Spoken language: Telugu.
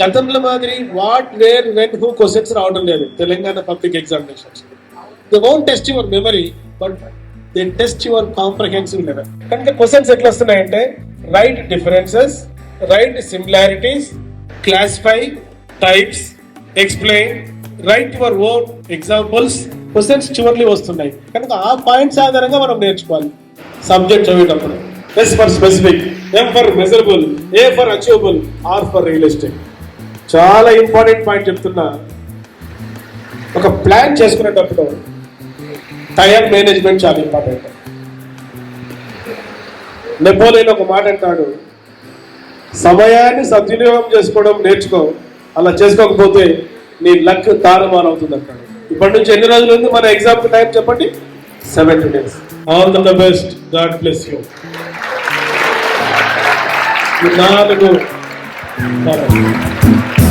గతంలో మాదిరి what where when who questions రావడం లేదు Telangana public examinations. They won't test your memory but they test your comprehensive level. కనుక క్వశ్చన్స్ ఎట్లా వస్తున్నాయంటే write differences, write similarities, classify, types, explain, write your own examples questions చివర్లీ వస్తున్నాయి. కనుక ఆ పాయింట్స్ ఆధారంగా మనం నేర్చుకోవాలి సబ్జెక్ట్ చదివేటప్పుడు. S for specific, M for measurable, A for achievable, R for realistic. చాలా ఇంపార్టెంట్ పాయింట్ చెప్తున్నా. ఒక ప్లాన్ చేసుకునేటప్పుడు టైం మేనేజ్మెంట్ చాలా ఇంపార్టెంట్. నెపోలియన్ ఒక మాట అంటాడు, సమయాన్ని సద్వినియోగం చేసుకోవడం నేర్చుకో, అలా చేసుకోకపోతే నీ లక్ తారుమారు అవుతుంది అంటాడు. ఇప్పటి నుంచి ఎన్ని రోజులు ఉంది మన ఎగ్జామ్ టైం చెప్పండి? 70 days. All the best, God bless you. 4